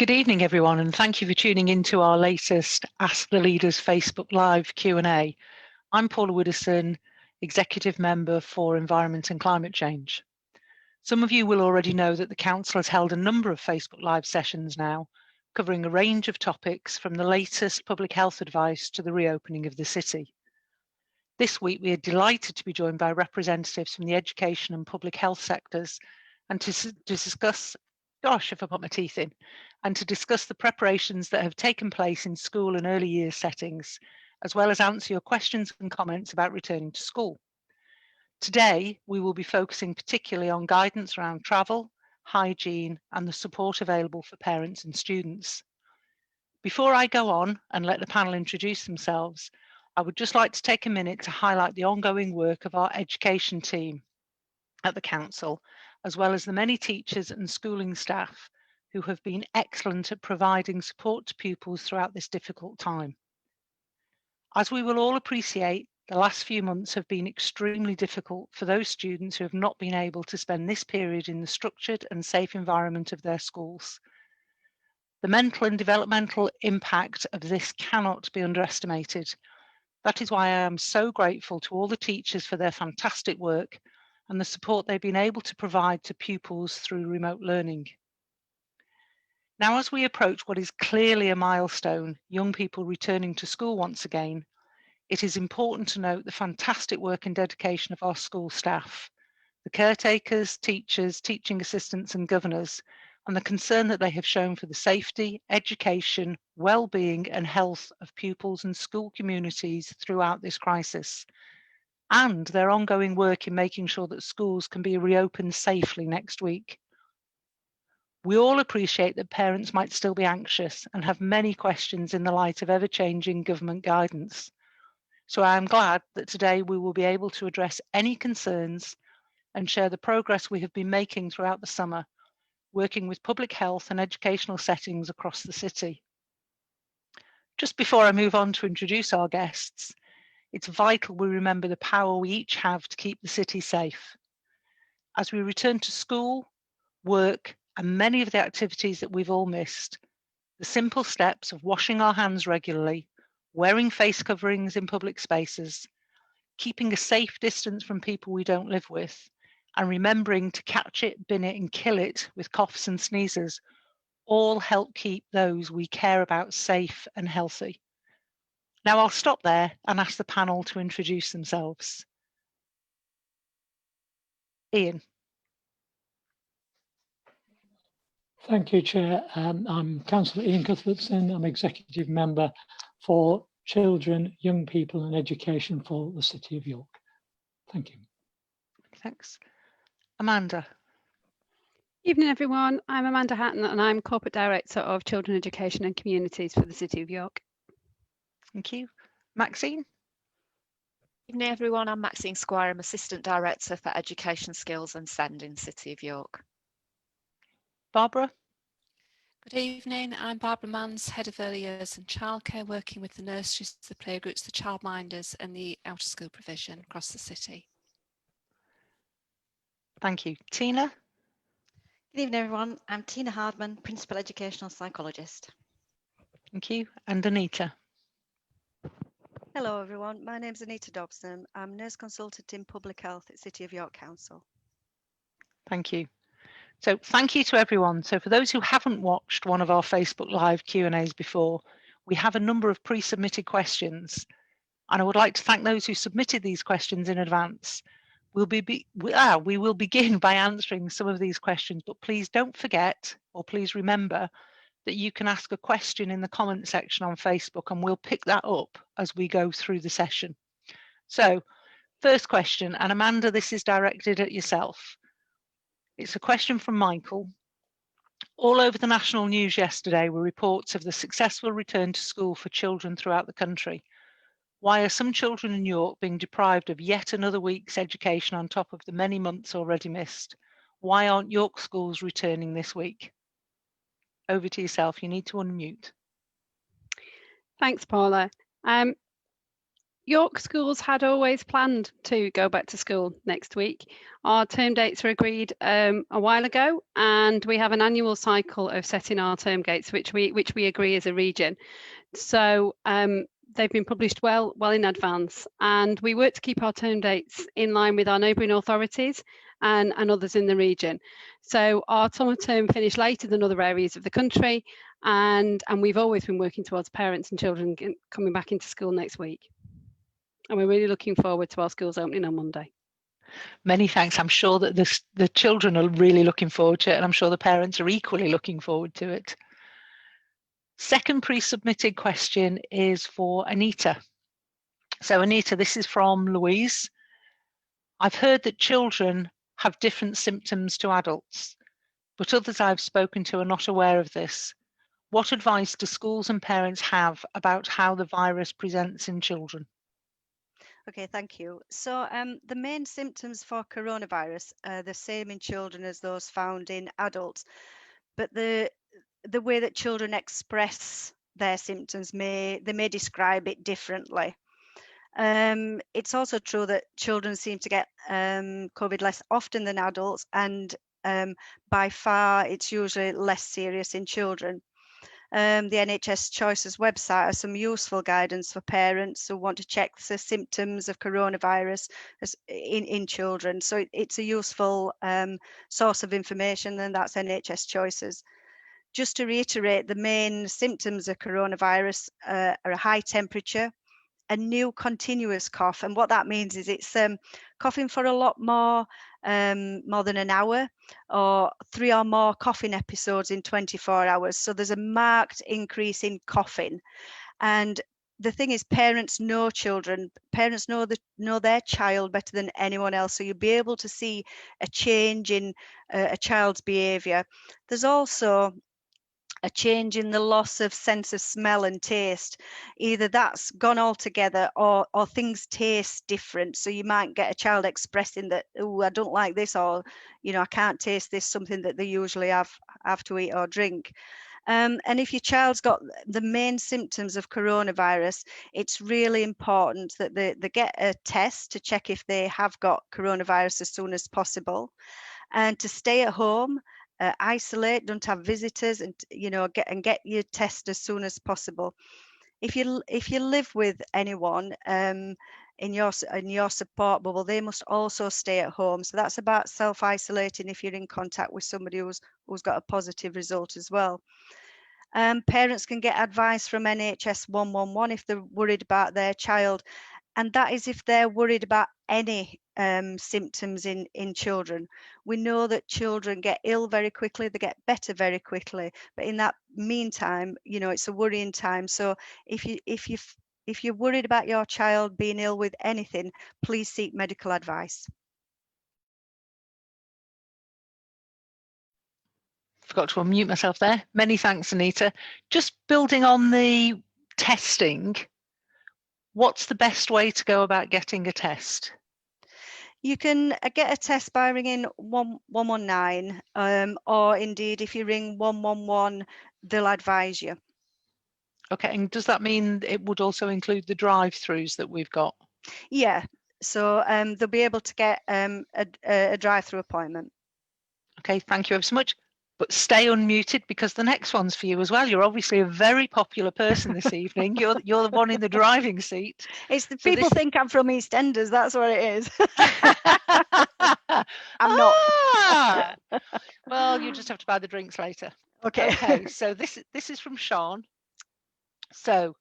Good evening, everyone, and thank you for tuning into our latest Ask the Leaders Facebook Live Q&A. I'm Paula Widdowson, Executive Member for Environment and Climate Change. Some of you will already know that the Council has held a number of Facebook Live sessions now, covering a range of topics from the latest public health advice to the reopening of the city. This week, we are delighted to be joined by representatives from the education and public health sectors and to discuss, gosh, if I put my teeth in, and to discuss the preparations that have taken place in school and early years settings, as well as answer your questions and comments about returning to school. Today, we will be focusing particularly on guidance around travel, hygiene, and the support available for parents and students. Before I go on and let the panel introduce themselves, I would just like to take a minute to highlight the ongoing work of our education team at the Council, as well as the many teachers and schooling staff who have been excellent at providing support to pupils throughout this difficult time. As we will all appreciate, the last few months have been extremely difficult for those students who have not been able to spend this period in the structured and safe environment of their schools. The mental and developmental impact of this cannot be underestimated. That is why I am so grateful to all the teachers for their fantastic work and the support they've been able to provide to pupils through remote learning. Now, as we approach what is clearly a milestone, young people returning to school once again, it is important to note the fantastic work and dedication of our school staff, the caretakers, teachers, teaching assistants and governors, and the concern that they have shown for the safety, education, well-being and health of pupils and school communities throughout this crisis, and their ongoing work in making sure that schools can be reopened safely next week. We all appreciate that parents might still be anxious and have many questions in the light of ever-changing government guidance. So I am glad that today we will be able to address any concerns and share the progress we have been making throughout the summer, working with public health and educational settings across the city. Just before I move on to introduce our guests, it's vital we remember the power we each have to keep the city safe. As we return to school, work, and many of the activities that we've all missed, the simple steps of washing our hands regularly, wearing face coverings in public spaces, keeping a safe distance from people we don't live with, and remembering to catch it, bin it, and kill it with coughs and sneezes, all help keep those we care about safe and healthy. Now I'll stop there and ask the panel to introduce themselves. Ian. Thank you, Chair. I'm Councillor Ian Cuthbertson. I'm Executive Member for Children, Young People and Education for the City of York. Thank you. Thanks. Amanda. Evening, everyone. I'm Amanda Hatton and I'm Corporate Director of Children Education and Communities for the City of York. Thank you. Maxine. Evening, everyone. I'm Maxine Squire. I'm Assistant Director for Education Skills and SEND in City of York. Barbara. Good evening, I'm Barbara Mands, Head of Early Years and Childcare, working with the nurseries, the playgroups, the childminders and the outer school provision across the city. Thank you. Tina. Good evening, everyone. I'm Tina Hardman, Principal Educational Psychologist. Thank you. And Anita. Hello, everyone. My name is Anita Dobson. I'm Nurse Consultant in Public Health at City of York Council. Thank you. So thank you to everyone. So for those who haven't watched one of our Facebook Live Q&As before, we have a number of pre-submitted questions. And I would like to thank those who submitted these questions in advance. We will begin by answering some of these questions, but please don't forget, or please remember, that you can ask a question in the comment section on Facebook and we'll pick that up as we go through the session. So first question, and Amanda, this is directed at yourself. It's a question from Michael. All over the national news yesterday were reports of the successful return to school for children throughout the country. Why are some children in York being deprived of yet another week's education on top of the many months already missed? Why aren't York schools returning this week? Over to yourself. You need to unmute. Thanks, Paula. York schools had always planned to go back to school next week. Our term dates were agreed a while ago, and we have an annual cycle of setting our term dates, which we agree as a region. So they've been published well in advance, and we work to keep our term dates in line with our neighbouring authorities and others in the region. So our summer term finished later than other areas of the country, and we've always been working towards parents and children coming back into school next week. And we're really looking forward to our schools opening on Monday. Many thanks. I'm sure that the children are really looking forward to it, and I'm sure the parents are equally looking forward to it. Second pre-submitted question is for Anita. So Anita, this is from Louise. I've heard that children have different symptoms to adults, but others I've spoken to are not aware of this. What advice do schools and parents have about how the virus presents in children? Okay, thank you. So the main symptoms for coronavirus are the same in children as those found in adults, but the way that children express their symptoms they may describe it differently. It's also true that children seem to get COVID less often than adults, and by far it's usually less serious in children. The NHS Choices website has some useful guidance for parents who want to check the symptoms of coronavirus in children. So it's a useful source of information, and that's NHS Choices. Just to reiterate, the main symptoms of coronavirus are a high temperature, a new continuous cough, and what that means is it's coughing for a lot more than an hour, or 3 or more coughing episodes in 24 hours. So there's a marked increase in coughing. And the thing is, parents know children. Parents know their child better than anyone else. So you'll be able to see a change in a child's behaviour. There's also a change in the loss of sense of smell and taste. Either that's gone altogether, or things taste different. So you might get a child expressing that, oh, I don't like this, or, you know, I can't taste this, something that they usually have to eat or drink. And if your child's got the main symptoms of coronavirus, it's really important that they get a test to check if they have got coronavirus as soon as possible, and to stay at home. Isolate, don't have visitors, and get your test as soon as possible. If you live with anyone in your support bubble, they must also stay at home. So that's about self-isolating if you're in contact with somebody who's got a positive result as well. Parents can get advice from NHS 111 if they're worried about their child, and that is if they're worried about any symptoms in children. We know that children get ill very quickly, they get better very quickly, but in that meantime, you know, it's a worrying time. So if you're worried about your child being ill with anything, please seek medical advice. Forgot to unmute myself there. Many thanks, Anita. Just building on the testing, what's the best way to go about getting a test? You can get a test by ringing 119, or indeed if you ring 111, they'll advise you. Okay, and does that mean it would also include the drive-throughs that we've got? Yeah, so they'll be able to get a drive-through appointment. Okay, thank you ever so much. But stay unmuted, because the next one's for you as well. You're obviously a very popular person this evening. You're the one in the driving seat. It's the people think I'm from EastEnders. That's what it is. I'm not. Well, you just have to buy the drinks later. Okay. So this is from Sean. So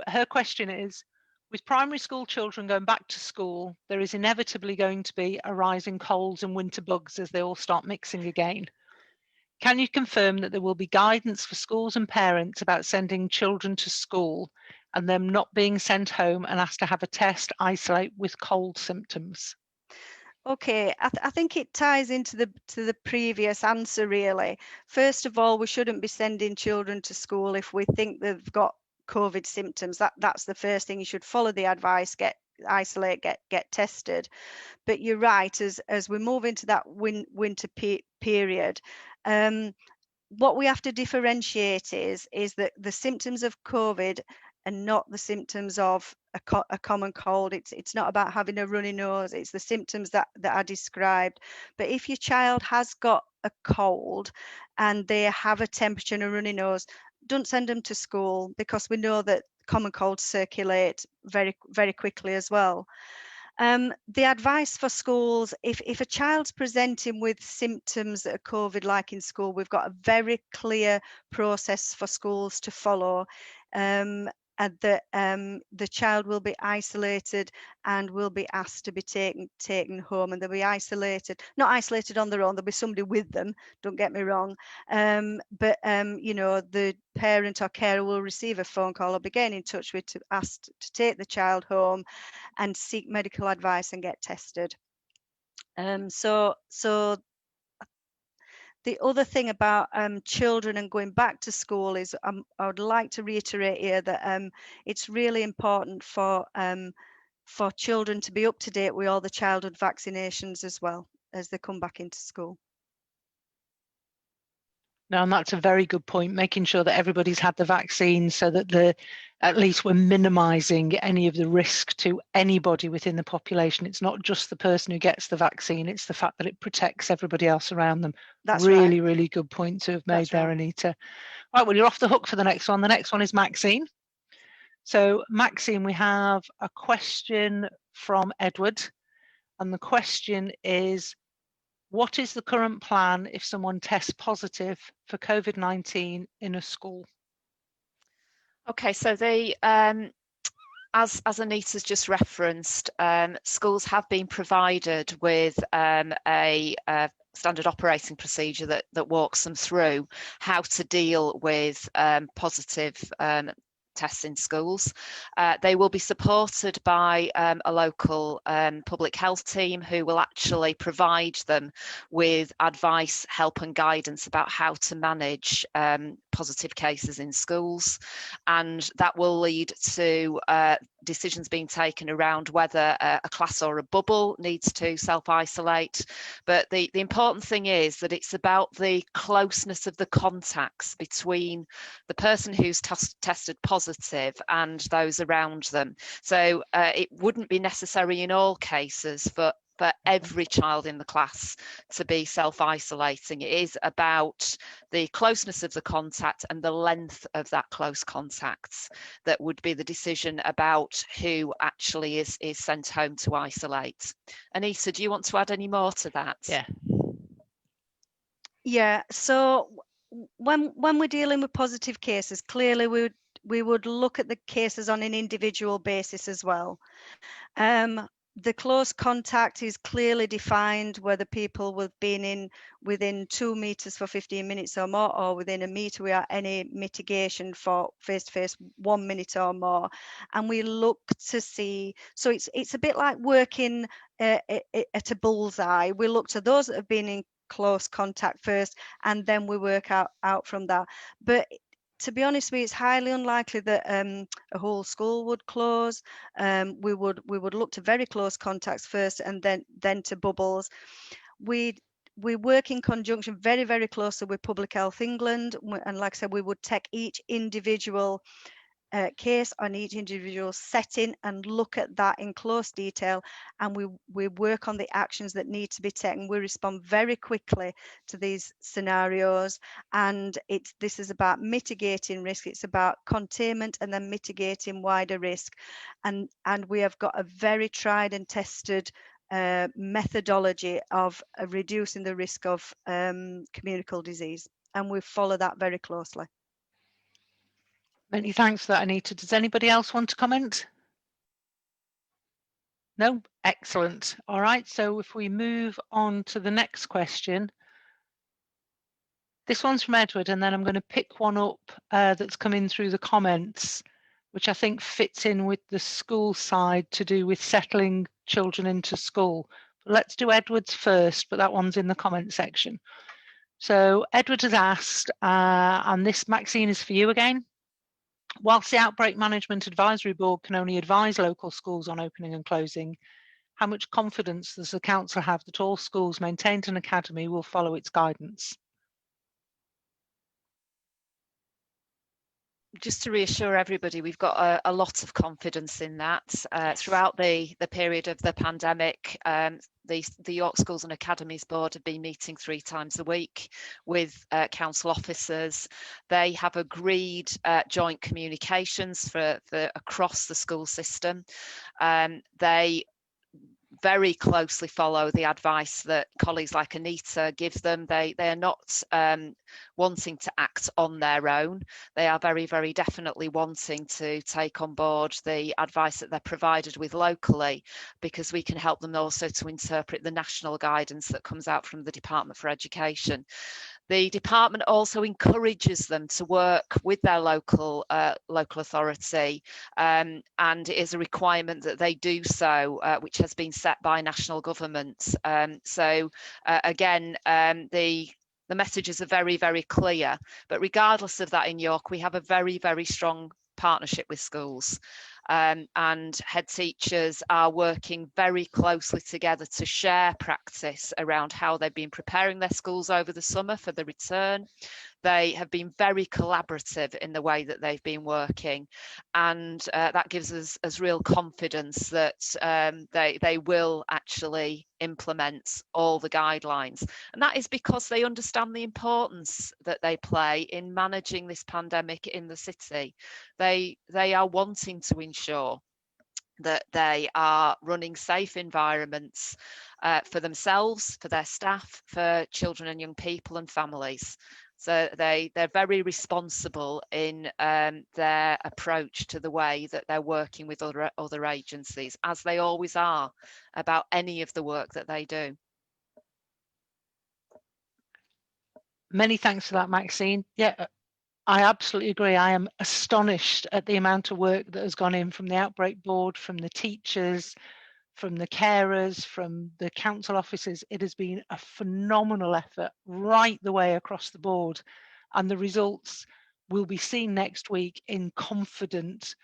her question is, with primary school children going back to school, there is inevitably going to be a rise in colds and winter bugs as they all start mixing again. Can you confirm that there will be guidance for schools and parents about sending children to school and them not being sent home and asked to have a test, isolate with cold symptoms? Okay, I think it ties into the previous answer really. First of all, we shouldn't be sending children to school if we think they've got COVID symptoms. That's the first thing. You should follow the advice, isolate, get tested. But you're right, as we move into that winter period, what we have to differentiate is that the symptoms of COVID are not the symptoms of a common cold. It's not about having a runny nose. It's the symptoms that I described. But if your child has got a cold and they have a temperature and a runny nose, don't send them to school, because we know that common colds circulate very, very quickly as well. The advice for schools, if a child's presenting with symptoms that are COVID-like in school, we've got a very clear process for schools to follow. And the child will be isolated and will be asked to be taken home, and they'll be isolated, not isolated on their own, there'll be somebody with them, don't get me wrong, but you know, the parent or carer will receive a phone call or be getting in touch with to ask to take the child home and seek medical advice and get tested. So the other thing about children and going back to school is I would like to reiterate here that it's really important for children to be up to date with all the childhood vaccinations as well as they come back into school. No, and that's a very good point, making sure that everybody's had the vaccine so that at least we're minimising any of the risk to anybody within the population. It's not just the person who gets the vaccine, it's the fact that it protects everybody else around them. That's really, right. really good point to have made That's there, right. Anita. Right, well, you're off the hook for the next one. The next one is Maxine. So Maxine, we have a question from Edward, and the question is, what is the current plan if someone tests positive for COVID-19 in a school? Okay, so the as Anita's just referenced, schools have been provided with a standard operating procedure that walks them through how to deal with positive tests in schools. They will be supported by a local public health team who will actually provide them with advice, help and guidance about how to manage positive cases in schools, and that will lead to decisions being taken around whether a class or a bubble needs to self-isolate. But the important thing is that it's about the closeness of the contacts between the person who's tested positive and those around them. So it wouldn't be necessary in all cases for every child in the class to be self-isolating. It is about the closeness of the contact and the length of that close contacts that would be the decision about who actually is sent home to isolate. Anita, do you want to add any more to that? Yeah, so when we're dealing with positive cases, clearly we would look at the cases on an individual basis as well. The close contact is clearly defined, whether people have been within 2 meters for 15 minutes or more, or within a meter without any mitigation for face-to-face 1 minute or more. And we look to see, so it's a bit like working at a bullseye. We look to those that have been in close contact first, and then we work out from that. But to be honest with you, it's highly unlikely that a whole school would close. We would look to very close contacts first, and then to bubbles. We work in conjunction very, very closely with Public Health England, and like I said, we would take each individual case on each individual setting and look at that in close detail, and we work on the actions that need to be taken. We respond very quickly to these scenarios, and this is about mitigating risk. It's about containment and then mitigating wider risk, and we have got a very tried and tested methodology of reducing the risk of communicable disease, and we follow that very closely. Many thanks for that, Anita. Does anybody else want to comment? No? Excellent. All right, so if we move on to the next question. This one's from Edward, and then I'm going to pick one up that's come in through the comments, which I think fits in with the school side to do with settling children into school. But let's do Edward's first, but that one's in the comment section. So Edward has asked, and this, Maxine, is for you again. Whilst the Outbreak Management Advisory Board can only advise local schools on opening and closing, how much confidence does the council have that all schools maintained an academy will follow its guidance? just to reassure everybody, we've got a lot of confidence in that. Throughout the period of the pandemic, the York Schools and Academies Board have been meeting 3 times a week with council officers. They have agreed joint communications for across the school system. They very closely follow the advice that colleagues like Anita give them. They are not wanting to act on their own. They are very, very definitely wanting to take on board the advice that they're provided with locally, because we can help them also to interpret the national guidance that comes out from the Department for Education. The department also encourages them to work with their local authority, and it is a requirement that they do so, which has been set by national government. Again, the messages are very, very clear. But regardless of that, in York, we have a very, very strong partnership with schools. And head teachers are working very closely together to share practice around how they've been preparing their schools over the summer for the return. They have been very collaborative in the way that they've been working, and that gives us real confidence that they will actually implement all the guidelines. And that is because they understand the importance that they play in managing this pandemic in the city. They are wanting to ensure that they are running safe environments for themselves, for their staff, for children and young people and families. So they're very responsible in their approach to the way that they're working with other agencies, as they always are about any of the work that they do. Many thanks for that, Maxine. Yeah, I absolutely agree. I am astonished at the amount of work that has gone in from the Outbreak Board, from the teachers, from the carers, from the council officers. It has been a phenomenal effort right the way across the board. And the results will be seen next week in confident,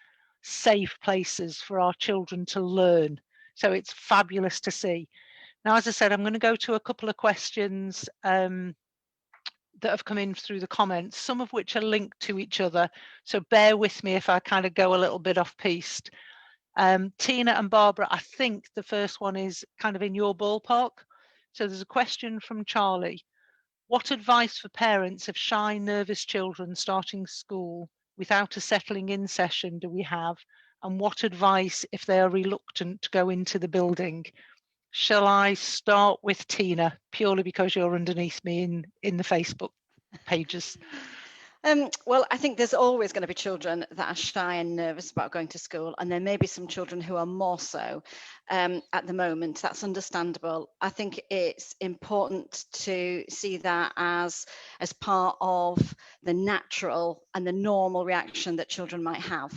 safe places for our children to learn. So it's fabulous to see. Now, as I said, I'm going to go to a couple of questions that have come in through the comments, some of which are linked to each other. So bear with me if I kind of go a little bit off piste. Tina and Barbara, I think the first one is kind of in your ballpark. So there's a question from Charlie. What advice for parents of shy, nervous children starting school without a settling in session do we have? And what advice if they are reluctant to go into the building? Shall I start with Tina, purely because you're underneath me in the Facebook pages? Well, I think there's always going to be children that are shy and nervous about going to school, and there may be some children who are more so at the moment. That's understandable. I think it's important to see that as part of the natural and the normal reaction that children might have.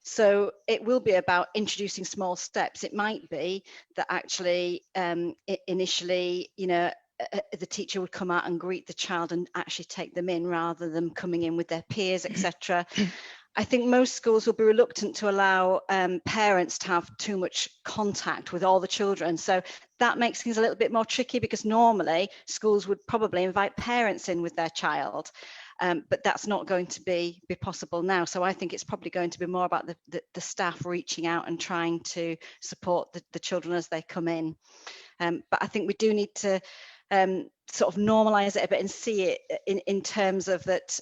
So it will be about introducing small steps. It might be that actually initially, the teacher would come out and greet the child and actually take them in rather than coming in with their peers, etc. I think most schools will be reluctant to allow parents to have too much contact with all the children. So that makes things a little bit more tricky, because normally schools would probably invite parents in with their child. But that's not going to be possible now. So I think it's probably going to be more about the staff reaching out and trying to support the children as they come in. But I think we do need to sort of normalize it a bit and see it in terms of that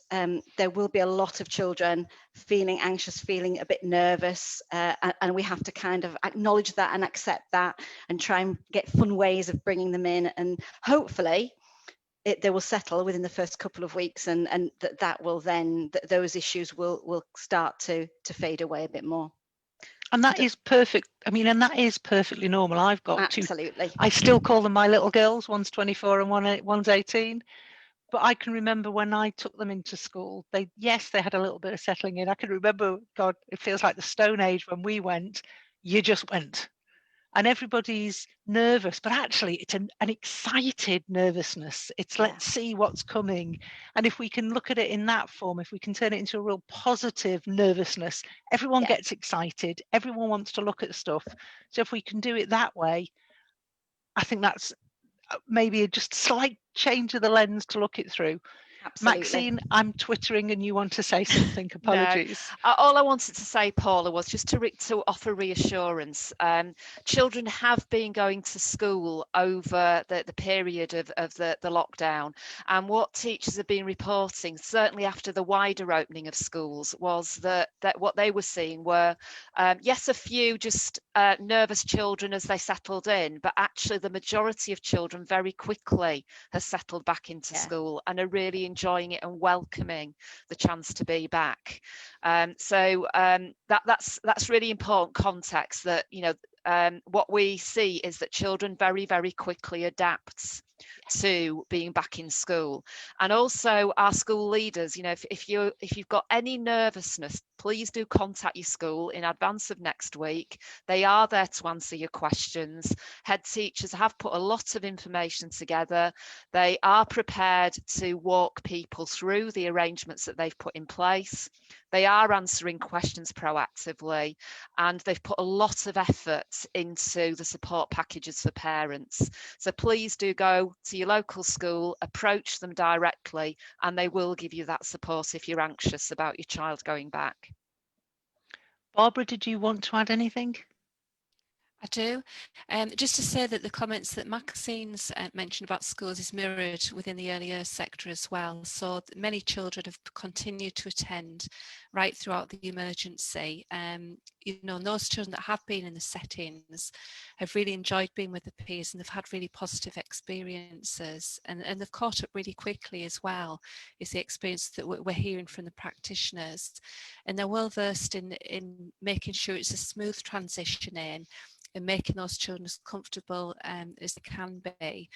there will be a lot of children feeling anxious, feeling a bit nervous, and we have to kind of acknowledge that and accept that and try and get fun ways of bringing them in, and hopefully they will settle within the first couple of weeks, and that will then, those issues will start to fade away a bit more. And that is perfect. I mean, and that is perfectly normal. I've got absolutely. I still call them my little girls. One's 24 and one's 18. But I can remember when I took them into school, they had a little bit of settling in. I can remember, God, it feels like the Stone Age when we went. You just went. And everybody's nervous, but actually it's an excited nervousness. It's let's see what's coming. And if we can look at it in that form, if we can turn it into a real positive nervousness, everyone gets excited. Everyone wants to look at stuff. So if we can do it that way, I think that's maybe just a slight change of the lens to look it through. Absolutely. Maxine, I'm twittering and you want to say something. Apologies. No, all I wanted to say, Paula, was just to offer reassurance. Children have been going to school over the period of the lockdown, and what teachers have been reporting, certainly after the wider opening of schools, was that what they were seeing were, yes, a few just nervous children as they settled in, but actually the majority of children very quickly has settled back into school and are really enjoying it and welcoming the chance to be back. That's really important context, that, you know, what we see is that children very, very quickly adapt to being back in school. And also our school leaders, you know, if you've got any nervousness, please do contact your school in advance of next week. They are there to answer your questions. Head teachers have put a lot of information together. They are prepared to walk people through the arrangements that they've put in place. They are answering questions proactively, and they've put a lot of effort into the support packages for parents. So please do go to your local school, approach them directly, and they will give you that support if you're anxious about your child going back. Barbara, did you want to add anything? I do. Just to say that the comments that Maxine's mentioned about schools is mirrored within the early years sector as well. So many children have continued to attend right throughout the emergency. You know, and those children that have been in the settings have really enjoyed being with the peers, and they've had really positive experiences, and they've caught up really quickly as well, is the experience that we're hearing from the practitioners. And they're well versed in making sure it's a smooth transition in, and making those children as comfortable as they can be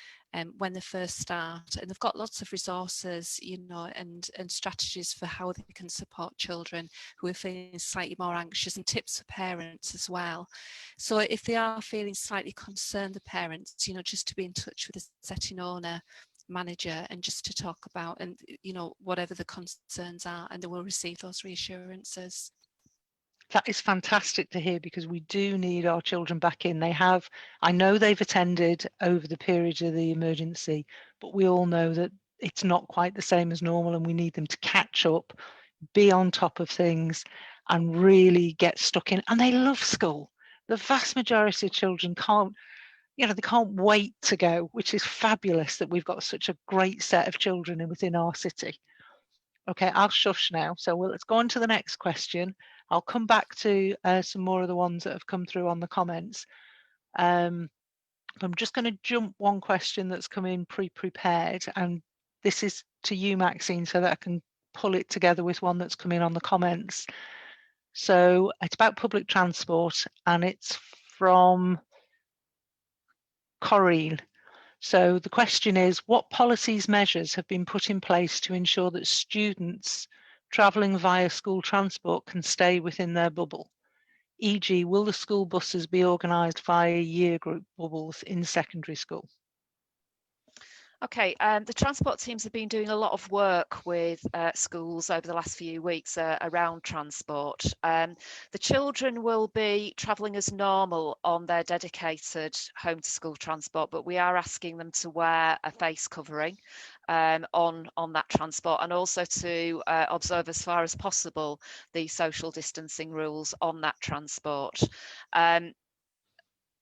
when they first start. And they've got lots of resources, you know, and strategies for how they can support children who are feeling slightly more anxious, and tips for parents as well. So if they are feeling slightly concerned, the parents, you know, just to be in touch with the setting owner, manager, and just to talk about, and, you know, whatever the concerns are, and they will receive those reassurances. That is fantastic to hear, because we do need our children back in. I know they've attended over the period of the emergency, but we all know that it's not quite the same as normal, and we need them to catch up, be on top of things, and really get stuck in. And they love school. The vast majority of children can't, you know, they can't wait to go, which is fabulous that we've got such a great set of children within our city. Okay, I'll shush now. So let's go on to the next question. I'll come back to some more of the ones that have come through on the comments. I'm just going to jump one question that's come in pre-prepared, and this is to you, Maxine, so that I can pull it together with one that's come in on the comments. So it's about public transport, and it's from Corinne. So the question is, what policies measures have been put in place to ensure that students travelling via school transport can stay within their bubble? E.g., will the school buses be organised via year group bubbles in secondary school? Okay, the transport teams have been doing a lot of work with schools over the last few weeks around transport. The children will be travelling as normal on their dedicated home to school transport, but we are asking them to wear a face covering on that transport, and also to observe as far as possible the social distancing rules on that transport.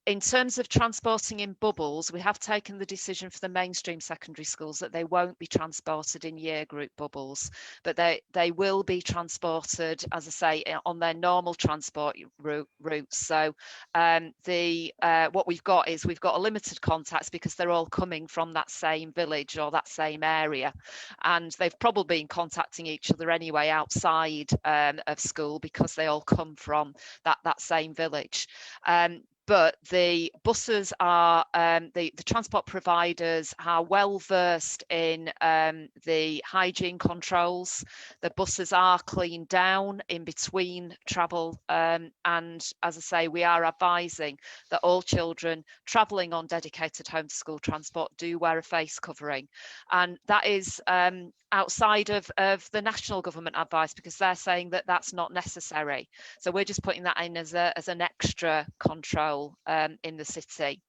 In terms of transporting in bubbles, we have taken the decision for the mainstream secondary schools that they won't be transported in year group bubbles, but they will be transported, as I say, on their normal transport routes. So what we've got is we've got a limited contacts, because they're all coming from that same village or that same area, and they've probably been contacting each other anyway outside of school, because they all come from that same village. But the buses are, the transport providers are well versed in the hygiene controls. The buses are cleaned down in between travel, and as I say, we are advising that all children travelling on dedicated home to school transport do wear a face covering, and that is outside of the national government advice, because they're saying that that's not necessary. So we're just putting that in as an extra control in the city.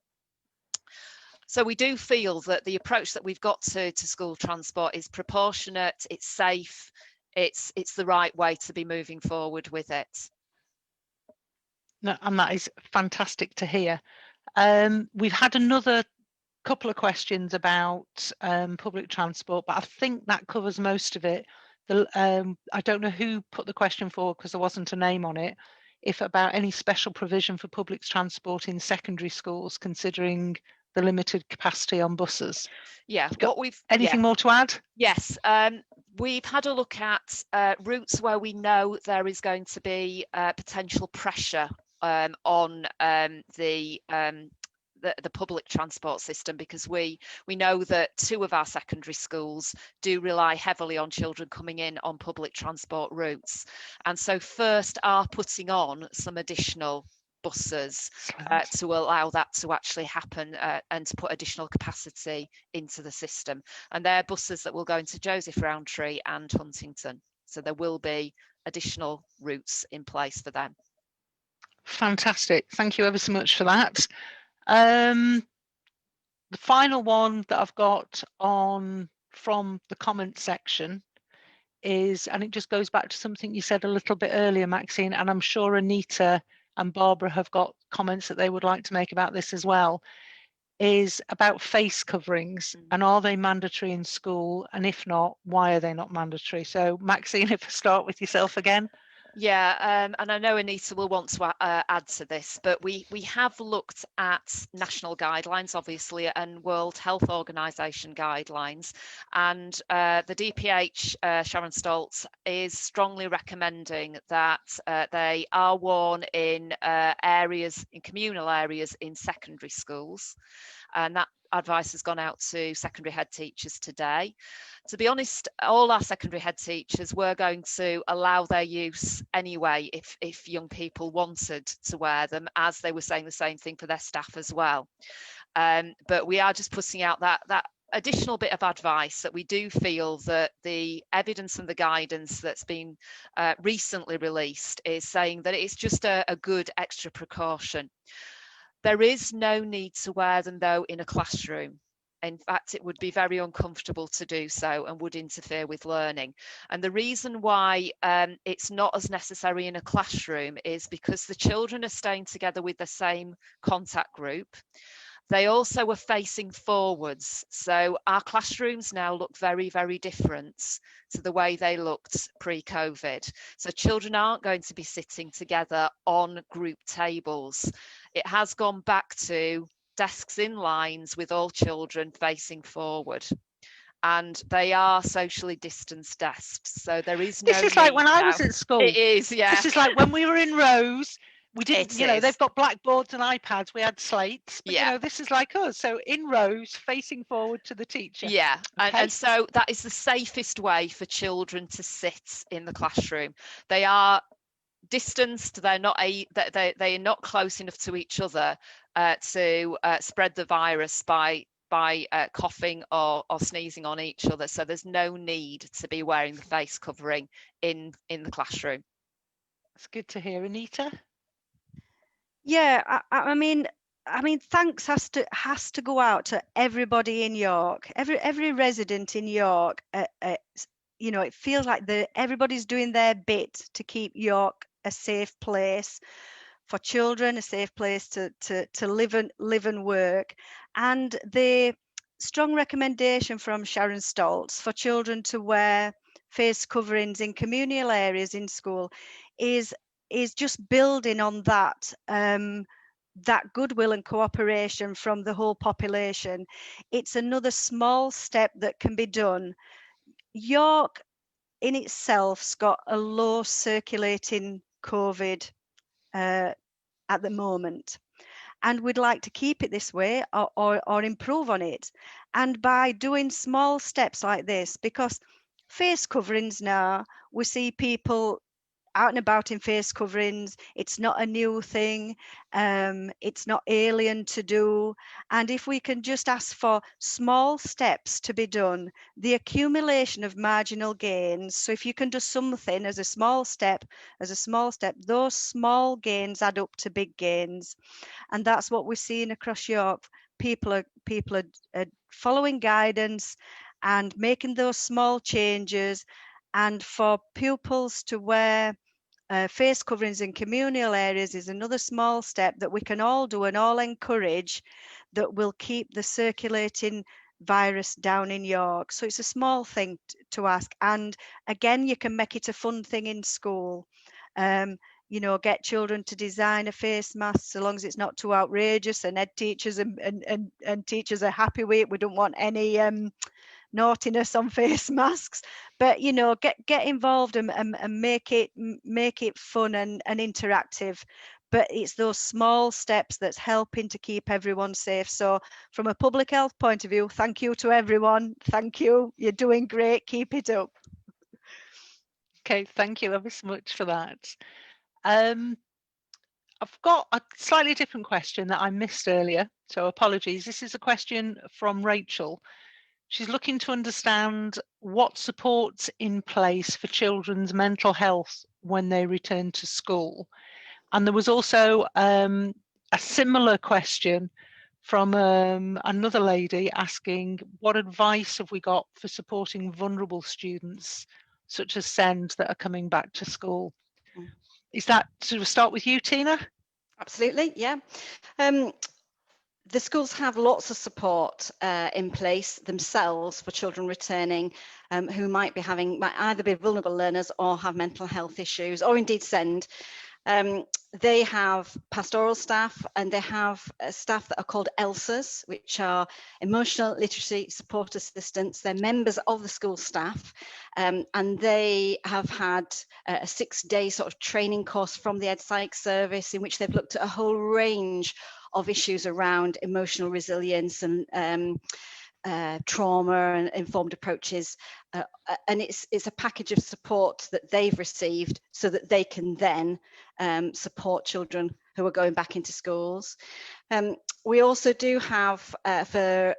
So we do feel that the approach that we've got to school transport is proportionate, it's safe, it's the right way to be moving forward with it. No, and that is fantastic to hear. We've had another couple of questions about public transport, but I think that covers most of it. I don't know who put the question forward because there wasn't a name on it. If about any special provision for public transport in secondary schools, considering the limited capacity on buses. Yeah, anything more to add? Yes, we've had a look at routes where we know there is going to be potential pressure on the public transport system, because we know that 2 of our secondary schools do rely heavily on children coming in on public transport routes, and so first are putting on some additional buses to allow that to actually happen and to put additional capacity into the system. And they're buses that will go into Joseph Rowntree and Huntington, so there will be additional routes in place for them. Fantastic, thank you ever so much for that. The final one that I've got on from the comment section is, and it just goes back to something you said a little bit earlier, Maxine, and I'm sure Anita and Barbara have got comments that they would like to make about this as well, is about face coverings, and are they mandatory in school, and if not, why are they not mandatory? So Maxine, if I start with yourself again. Yeah, and I know Anita will want to add to this, but we have looked at national guidelines, obviously, and World Health Organization guidelines, and the DPH, Sharon Stoltz, is strongly recommending that they are worn in areas, in communal areas in secondary schools, and that advice has gone out to secondary head teachers today. To be honest, all our secondary head teachers were going to allow their use anyway if young people wanted to wear them, as they were saying the same thing for their staff as well. But we are just putting out that additional bit of advice, that we do feel that the evidence and the guidance that's been recently released is saying that it's just a good extra precaution. There is no need to wear them, though, in a classroom. In fact, it would be very uncomfortable to do so and would interfere with learning. And the reason why it's not as necessary in a classroom is because the children are staying together with the same contact group. They also are facing forwards. So our classrooms now look very, very different to the way they looked pre-COVID. So children aren't going to be sitting together on group tables. It has gone back to desks in lines with all children facing forward. And they are socially distanced desks. So there is no This is like when I was at school. It is, yeah. This is like when we were in rows. We didn't, you know, they've got blackboards and iPads. We had slates, but you know, this is like us. So in rows, facing forward to the teacher. Yeah, okay. and so that is the safest way for children to sit in the classroom. They are distanced. They're not they are not close enough to each other to spread the virus by coughing or sneezing on each other. So there's no need to be wearing the face covering in the classroom. It's good to hear, Anita. Yeah, I mean, thanks has to go out to everybody in York, every resident in York. You know, it feels like everybody's doing their bit to keep York a safe place for children, a safe place to live and work. And the strong recommendation from Sharon Stoltz for children to wear face coverings in communal areas in school is just building on that that goodwill and cooperation from the whole population. It's another small step that can be done. York in itself's got a low circulating COVID at the moment, and we'd like to keep it this way or improve on it. And by doing small steps like this, because face coverings now, we see people out and about in face coverings. It's not a new thing. It's not alien to do. And if we can just ask for small steps to be done, the accumulation of marginal gains. So if you can do something as a small step, those small gains add up to big gains. And that's what we're seeing across York. people are following guidance and making those small changes, and for pupils to wear face coverings in communal areas is another small step that we can all do and all encourage, that will keep the circulating virus down in York. So it's a small thing to ask, and again, you can make it a fun thing in school. You know, get children to design a face mask, so long as it's not too outrageous, and ed teachers and teachers are happy with it. We don't want any naughtiness on face masks, but you know, get involved and make it fun and interactive. But it's those small steps that's helping to keep everyone safe. So from a public health point of view, thank you to everyone. Thank you, you're doing great, keep it up. Okay, thank you ever so much for that. I've got a slightly different question that I missed earlier, so apologies. This is a question from Rachel. She's looking to understand what support's in place for children's mental health when they return to school. And there was also a similar question from another lady asking, what advice have we got for supporting vulnerable students, such as SEND, that are coming back to school? Is that, should we start with you, Tina? Absolutely, yeah. The schools have lots of support in place themselves for children returning who might either be vulnerable learners or have mental health issues, or indeed SEND. They have pastoral staff, and they have staff that are called ELSAs, which are emotional literacy support assistants. They're members of the school staff, and they have had a 6-day sort of training course from the Ed Psych service, in which they've looked at a whole range of issues around emotional resilience and trauma and informed approaches, and it's a package of support that they've received so that they can then support children who are going back into schools. We also do have for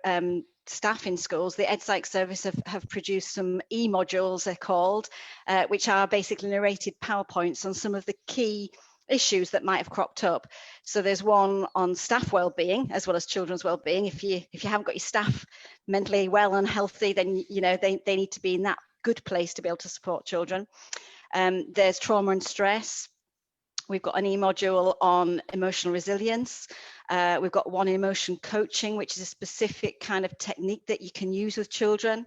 staff in schools, the Ed Psych service have produced some e-modules, they're called, which are basically narrated PowerPoints on some of the key issues that might have cropped up. So there's one on staff well-being as well as children's well-being. If you haven't got your staff mentally well and healthy, then you know they need to be in that good place to be able to support children. There's trauma and stress. We've got an e-module on emotional resilience. We've got one emotion coaching, which is a specific kind of technique that you can use with children.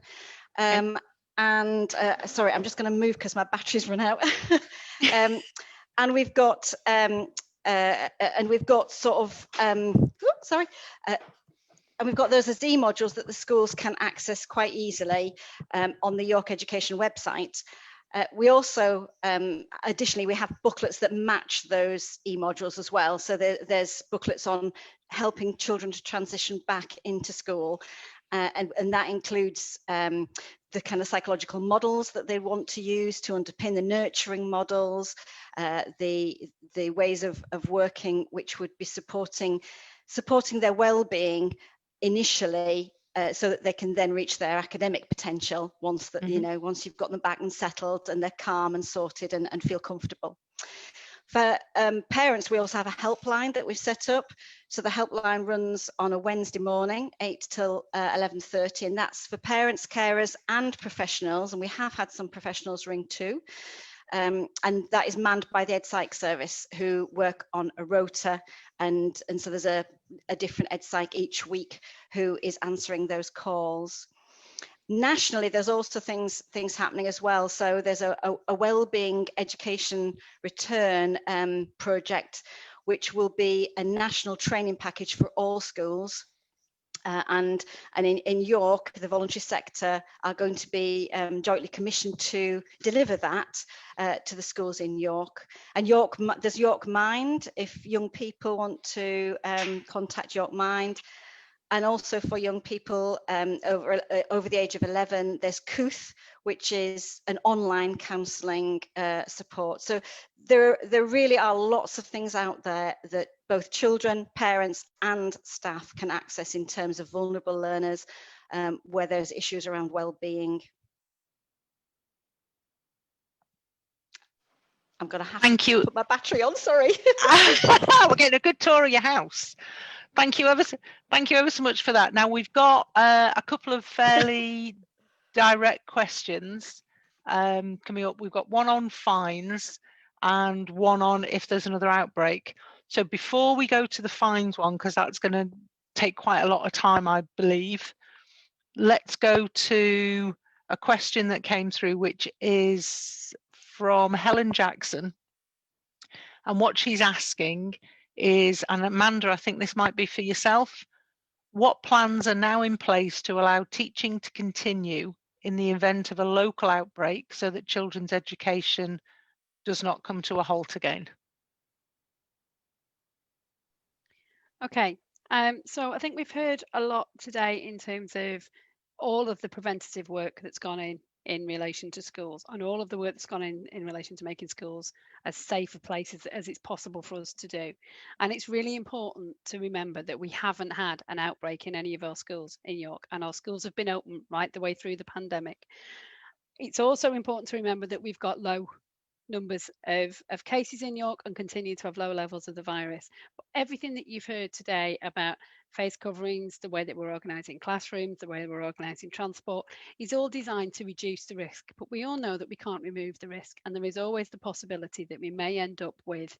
Sorry, I'm just going to move because my battery's run out. And we've got and we've got those as e-modules that the schools can access quite easily on the York Education website. We also, additionally, we have booklets that match those e-modules as well. So there's booklets on helping children to transition back into school. And that includes the kind of psychological models that they want to use to underpin the nurturing models, the ways of working which would be supporting their well-being initially, so that they can then reach their academic potential once that once you've got them back and settled and they're calm and sorted and feel comfortable. For parents, we also have a helpline that we've set up. So the helpline runs on a Wednesday morning, 8 till 11:30, and that's for parents, carers and professionals. And we have had some professionals ring too. And that is manned by the Ed Psych service, who work on a rota. And so there's a different Ed Psych each week who is answering those calls. Nationally, there's also things happening as well. So there's a wellbeing education return project, which will be a national training package for all schools. And in York, the voluntary sector are going to be jointly commissioned to deliver that to the schools in York. And there's York Mind, if young people want to contact York Mind. And also for young people over the age of 11, there's Cllr, which is an online counselling support. So there really are lots of things out there that both children, parents and staff can access in terms of vulnerable learners, where there's issues around well-being. I'm going to have to put my battery on, sorry. We're getting a good tour of your house. Thank you ever so much for that. Now we've got a couple of fairly direct questions coming up. We've got one on fines and one on if there's another outbreak. So before we go to the fines one, because that's going to take quite a lot of time, I believe, let's go to a question that came through, which is from Helen Jackson. And what she's asking is, and Amanda, I think this might be for yourself, what plans are now in place to allow teaching to continue in the event of a local outbreak so that children's education does not come to a halt again? Okay, so I think we've heard a lot today in terms of all of the preventative work that's gone in relation to schools, and all of the work that's gone in relation to making schools as safe a place as it's possible for us to do. And it's really important to remember that we haven't had an outbreak in any of our schools in York, and our schools have been open right the way through the pandemic. It's also important to remember that we've got low numbers of cases in York and continue to have low levels of the virus. But everything that you've heard today about face coverings, the way that we're organising classrooms, the way we're organising transport, is all designed to reduce the risk. But we all know that we can't remove the risk, and there is always the possibility that we may end up with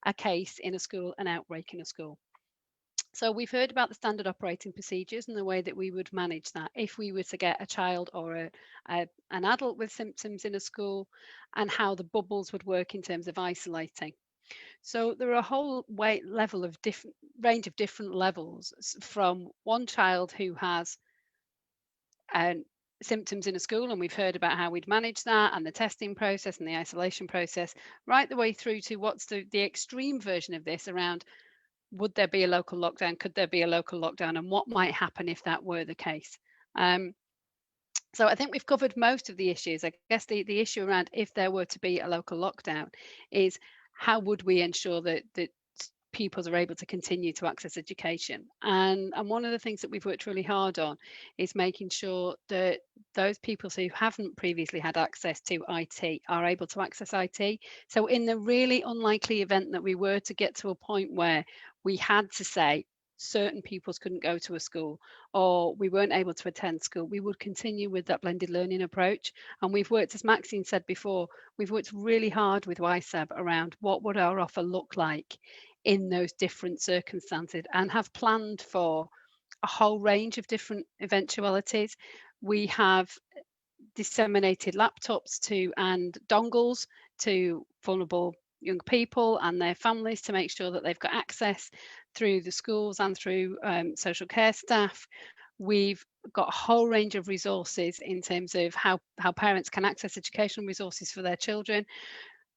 a case in a school, an outbreak in a school. So we've heard about the standard operating procedures and the way that we would manage that if we were to get a child or an adult with symptoms in a school, and how the bubbles would work in terms of isolating. So there are a whole range of different levels, from one child who has symptoms in a school, and we've heard about how we'd manage that and the testing process and the isolation process, right the way through to what's the extreme version of this around, would there be a local lockdown? Could there be a local lockdown? And what might happen if that were the case? So I think we've covered most of the issues. I guess the issue around if there were to be a local lockdown is, how would we ensure that pupils are able to continue to access education? And one of the things that we've worked really hard on is making sure that those pupils who haven't previously had access to IT are able to access IT. So in the really unlikely event that we were to get to a point where we had to say certain pupils couldn't go to a school, or we weren't able to attend school, we would continue with that blended learning approach. And we've worked, as Maxine said before, we've worked really hard with YSAB around what would our offer look like in those different circumstances, and have planned for a whole range of different eventualities. We have disseminated laptops and dongles to vulnerable young people and their families to make sure that they've got access through the schools and through social care staff. We've got a whole range of resources in terms of how parents can access educational resources for their children.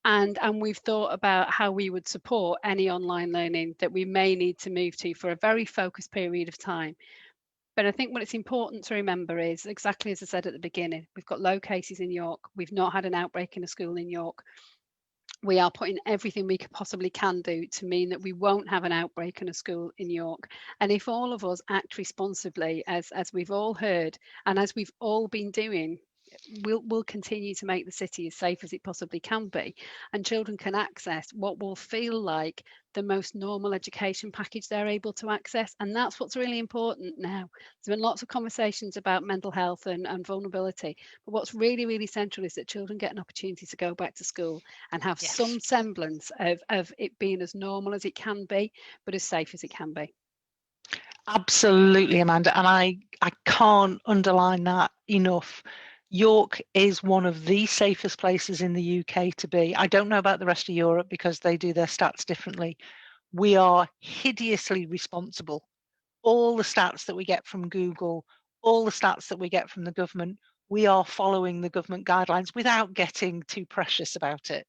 And we've thought about how we would support any online learning that we may need to move to for a very focused period of time. But I think what it's important to remember is, exactly as I said at the beginning, we've got low cases in York. We've not had an outbreak in a school in York. We are putting everything we possibly can do to mean that we won't have an outbreak in a school in York. And if all of us act responsibly, as we've all heard, and as we've all been doing, we'll continue to make the city as safe as it possibly can be, and children can access what will feel like the most normal education package they're able to access. And that's what's really important now. There's been lots of conversations about mental health and vulnerability, but what's really, really central is that children get an opportunity to go back to school and have some semblance of it being as normal as it can be, but as safe as it can be. Absolutely, Amanda, and I can't underline that enough. York is one of the safest places in the UK to be. I don't know about the rest of Europe because they do their stats differently. We are hideously responsible. All the stats that we get from Google, all the stats that we get from the government, we are following the government guidelines without getting too precious about it.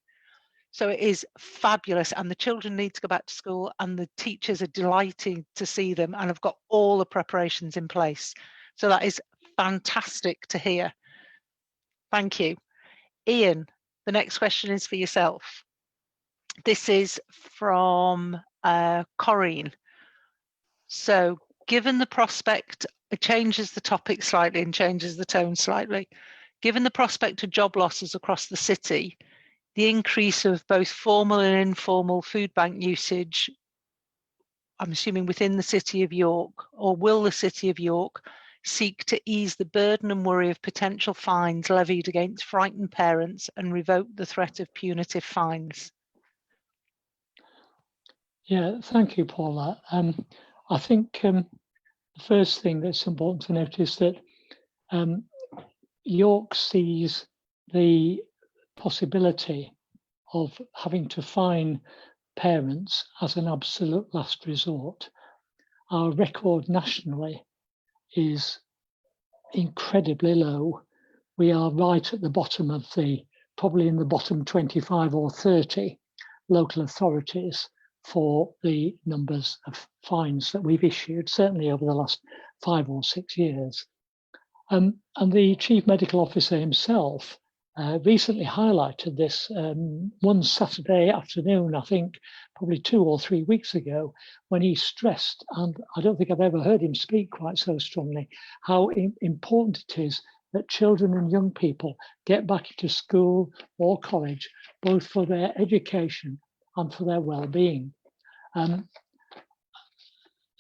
So it is fabulous, and the children need to go back to school, and the teachers are delighted to see them and have got all the preparations in place. So that is fantastic to hear. Thank you. Ian, the next question is for yourself. This is from Corinne. So given the prospect, it changes the topic slightly and changes the tone slightly. Given the prospect of job losses across the city, the increase of both formal and informal food bank usage I'm assuming within the City of York, or will the City of York seek to ease the burden and worry of potential fines levied against frightened parents and revoke the threat of punitive fines? Yeah, thank you, Paula. I think the first thing that's important to note is that York sees the possibility of having to fine parents as an absolute last resort. Our record nationally is incredibly low. We are right at the bottom of probably in the bottom 25 or 30 local authorities for the numbers of fines that we've issued, certainly over the last 5 or 6 years. And the Chief Medical Officer himself recently highlighted this one Saturday afternoon, I think probably 2 or 3 weeks ago, when he stressed, and I don't think I've ever heard him speak quite so strongly, how important it is that children and young people get back into school or college, both for their education and for their well-being.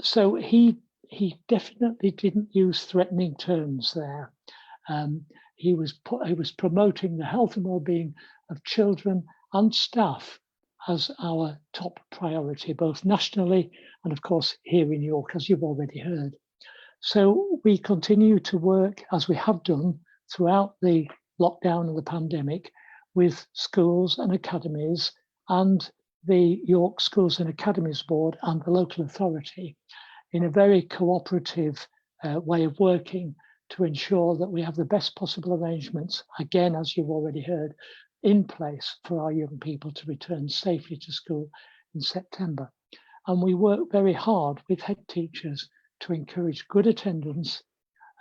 So he definitely didn't use threatening terms there. He was promoting the health and well-being of children and staff as our top priority, both nationally and of course here in York, as you've already heard. So we continue to work, as we have done throughout the lockdown of the pandemic, with schools and academies and the York Schools and Academies Board and the local authority in a very cooperative way of working to ensure that we have the best possible arrangements, again, as you've already heard, in place for our young people to return safely to school in September. And we work very hard with head teachers to encourage good attendance,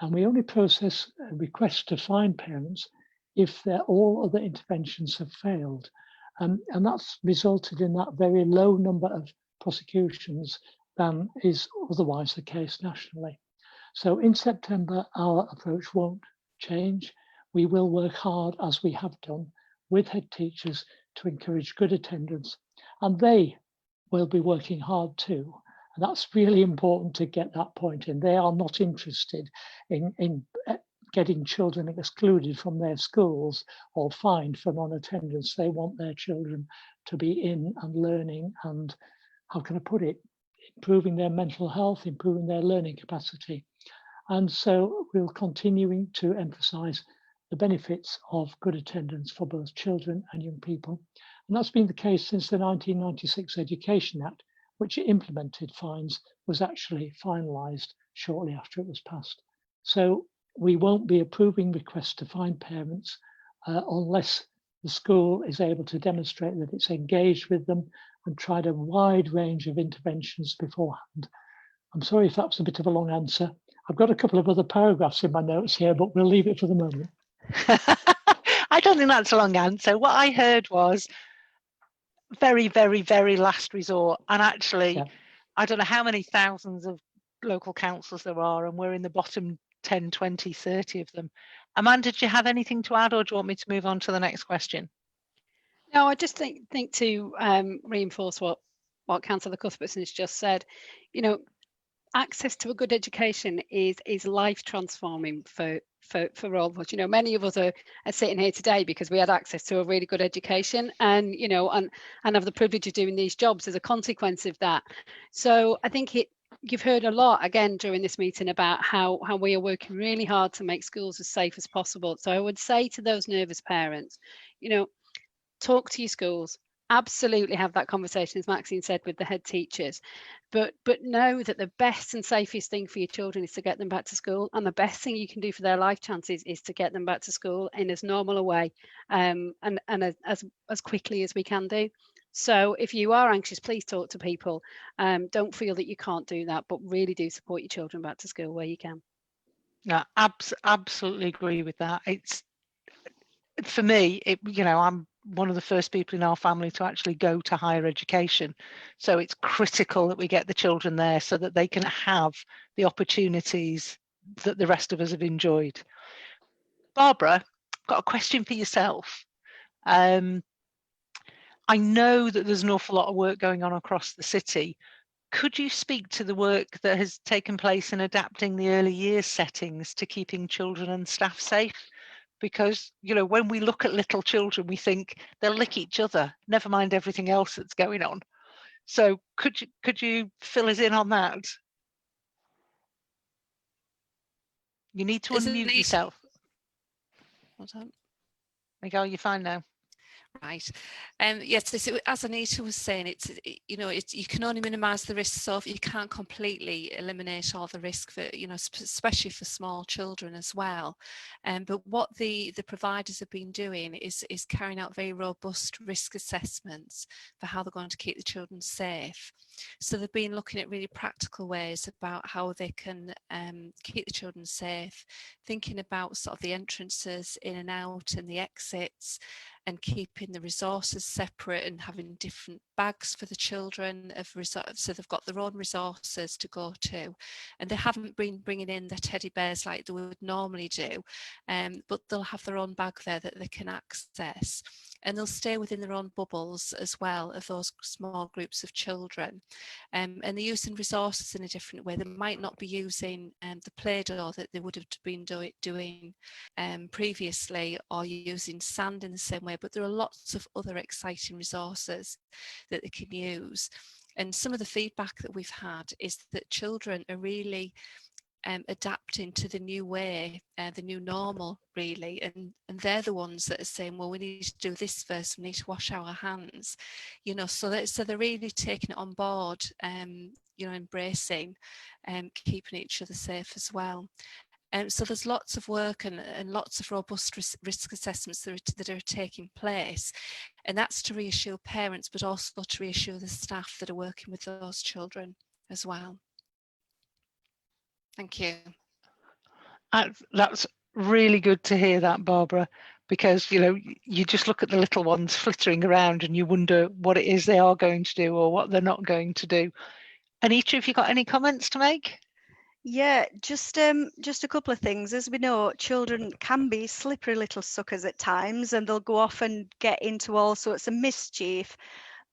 and we only process requests to fine parents if all other interventions have failed. And that's resulted in that very low number of prosecutions than is otherwise the case nationally. So in September, our approach won't change. We will work hard, as we have done, with head teachers to encourage good attendance, and they will be working hard too. And that's really important to get that point in. They are not interested in getting children excluded from their schools or fined for non-attendance. They want their children to be in and learning and, how can I put it, improving their mental health, improving their learning capacity. And so we'll continuing to emphasize the benefits of good attendance for both children and young people. And that's been the case since the 1996 Education Act, which implemented fines, was actually finalised shortly after it was passed. So we won't be approving requests to fine parents unless the school is able to demonstrate that it's engaged with them and tried a wide range of interventions beforehand. I'm sorry if that's a bit of a long answer. I've got a couple of other paragraphs in my notes here, but we'll leave it for the moment. I don't think that's a long answer. What I heard was very, very, very last resort. And actually, yeah. I don't know how many thousands of local councils there are, and we're in the bottom 10, 20, 30 of them. Amanda, do you have anything to add, or do you want me to move on to the next question? No, I just think to reinforce what Councillor Cuthbertson has just said, you know, access to a good education is life transforming for all of us. You know, many of us are sitting here today because we had access to a really good education, and you know, and have the privilege of doing these jobs as a consequence of that. So I think you've heard a lot again during this meeting about how we are working really hard to make schools as safe as possible. So I would say to those nervous parents, you know, talk to your schools. Absolutely have that conversation, as Maxine said, with the head teachers, but know that the best and safest thing for your children is to get them back to school, and the best thing you can do for their life chances is to get them back to school in as normal a way and as quickly as we can do. So if you are anxious, please talk to people. Don't feel that you can't do that, but really do support your children back to school where you can. No, absolutely agree with that. It's, for me, you know, I'm one of the first people in our family to actually go to higher education. So it's critical that we get the children there so that they can have the opportunities that the rest of us have enjoyed. Barbara, got a question for yourself. I know that there's an awful lot of work going on across the city, Could you speak to the work that has taken place in adapting the early years settings to keeping children and staff safe? Because, you know, when we look at little children, we think they'll lick each other, never mind everything else that's going on. So could you fill us in on that? You need to unmute yourself. Hold on. Miguel, you're fine now. Right. Yes, as Anita was saying, you can only minimise the risk, so you can't completely eliminate all the risk for, especially for small children as well. But what the providers have been doing is carrying out very robust risk assessments for how they're going to keep the children safe. So they've been looking at really practical ways about how they can keep the children safe, thinking about sort of the entrances in and out and the exits, and keeping the resources separate and having different bags for the children so they've got their own resources to go to, and they haven't been bringing in their teddy bears like they would normally do, but they'll have their own bag there that they can access, and they'll stay within their own bubbles as well of those small groups of children, and they're using resources in a different way. They might not be using the Play-Doh that they would have been doing previously, or using sand in the same way, but there are lots of other exciting resources that they can use. And some of the feedback that we've had is that children are really adapting to the new way, the new normal really, and they're the ones that are saying, well, we need to do this first, we need to wash our hands, so they're really taking it on board, embracing keeping each other safe as well. So there's lots of work and lots of robust risk assessments that are taking place, and that's to reassure parents, but also to reassure the staff that are working with those children as well. Thank you. That's really good to hear that, Barbara, because, you just look at the little ones flittering around and you wonder what it is they are going to do or what they're not going to do. Anita, have you got any comments to make? Yeah, just a couple of things. As we know, children can be slippery little suckers at times, and they'll go off and get into all sorts of mischief.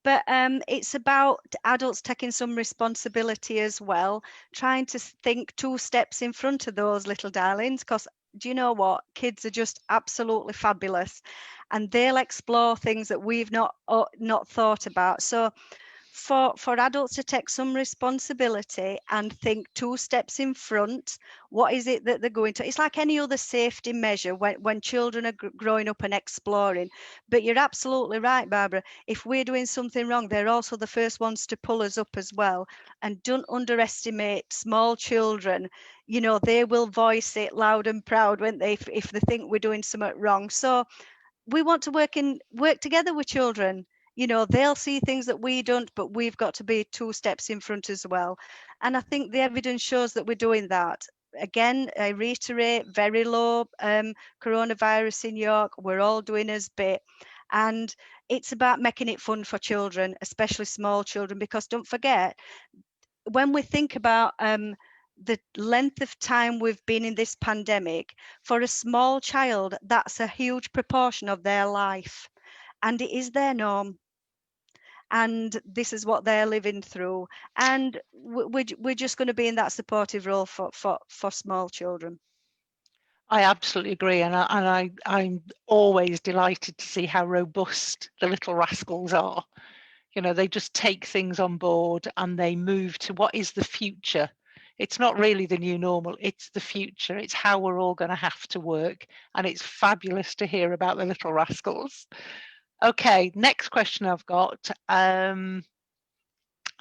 But it's about adults taking some responsibility as well, trying to think 2 steps in front of those little darlings, because do you know what? Kids are just absolutely fabulous, and they'll explore things that we've not thought about. So for adults to take some responsibility and think 2 steps in front, what is it that they're going to? It's like any other safety measure when children are growing up and exploring. But you're absolutely right, Barbara. If we're doing something wrong, they're also the first ones to pull us up as well. And don't underestimate small children. They will voice it loud and proud, won't they, if they think we're doing something wrong. So we want to work together with children. They'll see things that we don't, but we've got to be 2 steps in front as well. And I think the evidence shows that we're doing that. Again, I reiterate, very low coronavirus in York. We're all doing our bit. And it's about making it fun for children, especially small children, because don't forget, when we think about the length of time we've been in this pandemic, for a small child, that's a huge proportion of their life. And it is their norm. And this is what they're living through. And we're just going to be in that supportive role for small children. I absolutely agree, and I'm always delighted to see how robust the little rascals are. They just take things on board and they move to what is the future. It's not really the new normal, it's the future. It's how we're all going to have to work, and it's fabulous to hear about the little rascals. Okay, next question I've got. I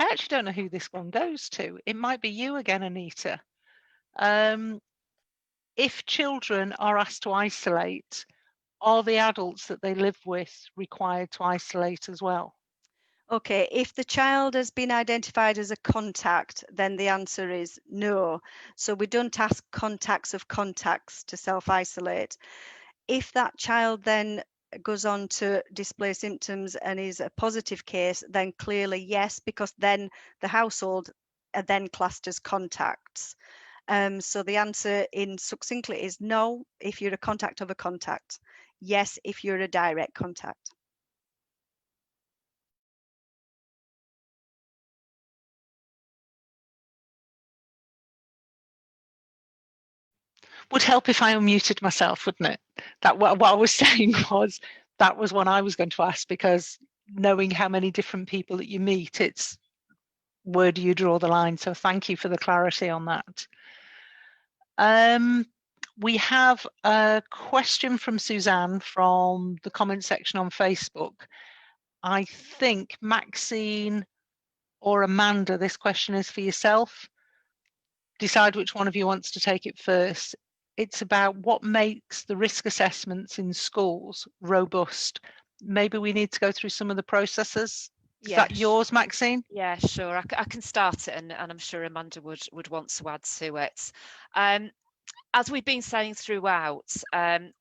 actually don't know who this one goes to. It might be you again, Anita. If children are asked to isolate, are the adults that they live with required to isolate as well? Okay, if the child has been identified as a contact, then the answer is no. So we don't ask contacts of contacts to self-isolate. If that child then goes on to display symptoms and is a positive case, then clearly yes, because then the household are then classed as contacts. So the answer in succinctly is no if you're a contact of a contact. Yes if you're a direct contact. Would help if I unmuted myself, wouldn't it? That what I was saying was that was what I was going to ask, because knowing how many different people that you meet, it's where do you draw the line? So thank you for the clarity on that. We have a question from Suzanne from the comment section on Facebook. I think Maxine or Amanda, this question is for yourself. Decide which one of you wants to take it first. It's about what makes the risk assessments in schools robust. Maybe we need to go through some of the processes. Is that yours, Maxine? Yeah, sure. I can start it, and I'm sure Amanda would want to add to it. As we've been saying throughout,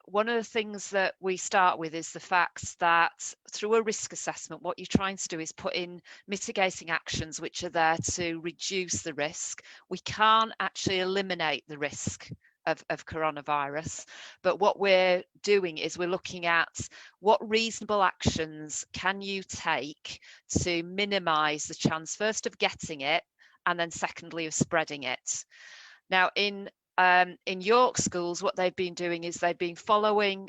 one of the things that we start with is the fact that through a risk assessment, what you're trying to do is put in mitigating actions which are there to reduce the risk. We can't actually eliminate the risk of coronavirus, but what we're doing is we're looking at what reasonable actions can you take to minimise the chance, first of getting it, and then secondly of spreading it. Now, in York schools, what they've been doing is they've been following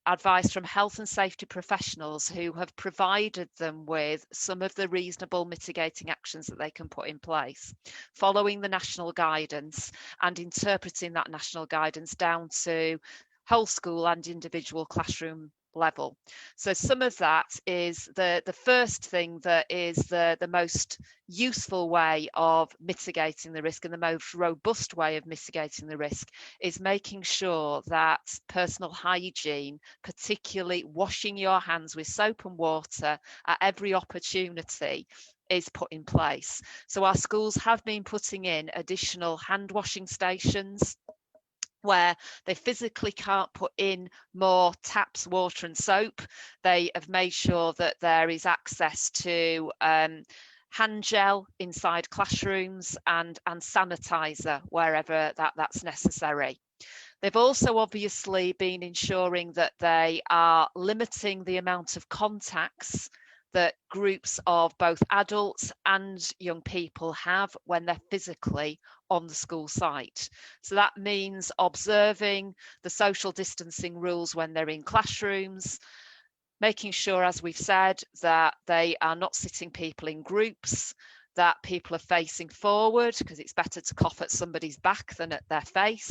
advice from health and safety professionals who have provided them with some of the reasonable mitigating actions that they can put in place, following the national guidance and interpreting that national guidance down to whole school and individual classroom level. So some of that is the first thing that is the most useful way of mitigating the risk, and the most robust way of mitigating the risk is making sure that personal hygiene, particularly washing your hands with soap and water at every opportunity, is put in place. So our schools have been putting in additional hand washing stations where they physically can't put in more taps, water and soap. They have made sure that there is access to hand gel inside classrooms and sanitizer wherever that's necessary. They've also obviously been ensuring that they are limiting the amount of contacts that groups of both adults and young people have when they're physically on the school site. So that means observing the social distancing rules when they're in classrooms, making sure, as we've said, that they are not sitting people in groups, that people are facing forward, because it's better to cough at somebody's back than at their face.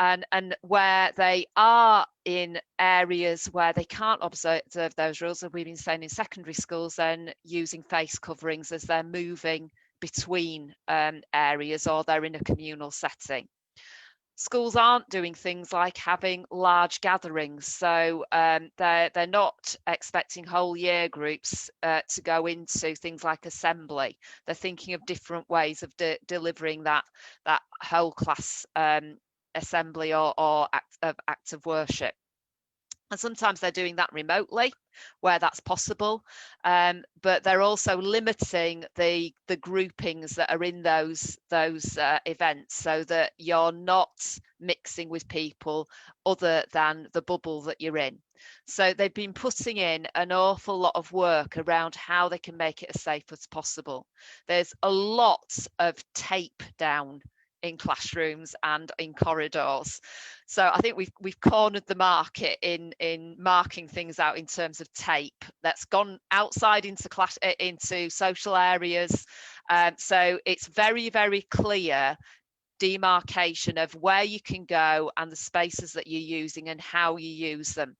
And where they are in areas where they can't observe those rules, as we've been saying in secondary schools, then using face coverings as they're moving between areas or they're in a communal setting. Schools aren't doing things like having large gatherings, so they're not expecting whole year groups to go into things like assembly. They're thinking of different ways of delivering that whole class assembly or act of worship. And sometimes they're doing that remotely where that's possible, but they're also limiting the groupings that are in those events, so that you're not mixing with people other than the bubble that you're in. So they've been putting in an awful lot of work around how they can make it as safe as possible. There's a lot of tape down in classrooms and in corridors. So I think we've cornered the market in marking things out in terms of tape. That's gone outside into social areas. So it's very, very clear demarcation of where you can go and the spaces that you're using and how you use them.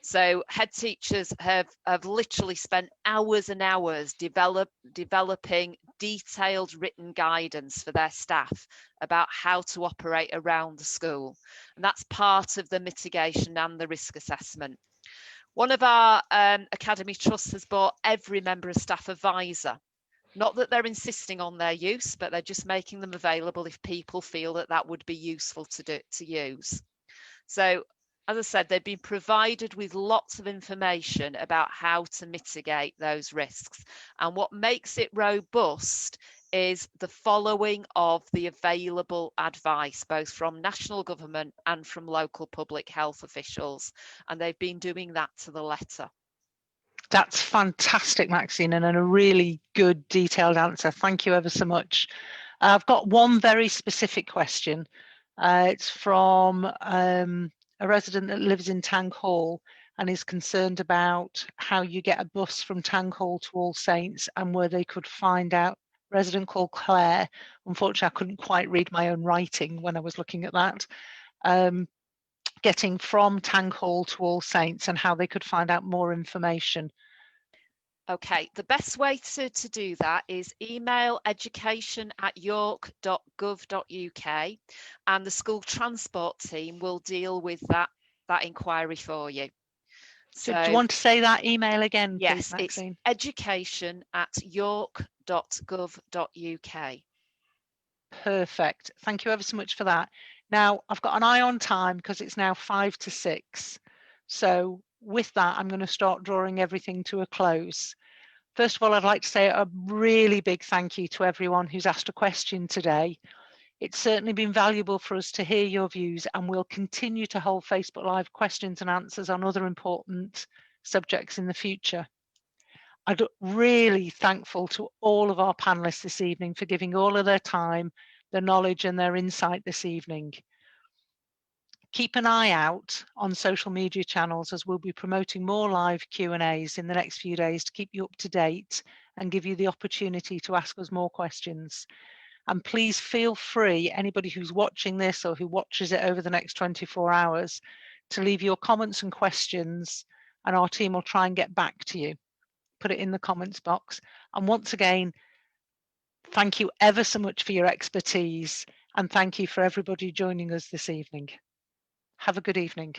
So head teachers have literally spent hours and hours developing detailed written guidance for their staff about how to operate around the school. And that's part of the mitigation and the risk assessment. One of our academy trusts has bought every member of staff a visor. Not that they're insisting on their use, but they're just making them available if people feel that would be useful to use. So, as I said, they've been provided with lots of information about how to mitigate those risks. And what makes it robust is the following of the available advice, both from national government and from local public health officials. And they've been doing that to the letter. That's fantastic, Maxine, and a really good detailed answer. Thank you ever so much. I've got one very specific question, It's from a resident that lives in Tank Hall and is concerned about how you get a bus from Tank Hall to All Saints, and where they could find out. Resident called Cllr. Unfortunately, I couldn't quite read my own writing when I was looking at that. Getting from Tank Hall to All Saints and how they could find out more information. Okay, the best way to do that is email education@york.gov.uk, and the school transport team will deal with that inquiry for you. So do you want to say that email again, yes, please, Maxine? It's education@york.gov.uk. Perfect. Thank you ever so much for that. Now, I've got an eye on time because it's now 5 to 6. So with that, I'm going to start drawing everything to a close. First of all, I'd like to say a really big thank you to everyone who's asked a question today. It's certainly been valuable for us to hear your views, and we'll continue to hold Facebook Live questions and answers on other important subjects in the future. I'm really thankful to all of our panelists this evening for giving all of their time, their knowledge and their insight this evening. Keep an eye out on social media channels, as we'll be promoting more live Q&As in the next few days to keep you up to date and give you the opportunity to ask us more questions. And please feel free, anybody who's watching this or who watches it over the next 24 hours, to leave your comments and questions, and our team will try and get back to you. Put it in the comments box. And once again, thank you ever so much for your expertise, and thank you for everybody joining us this evening. Have a good evening.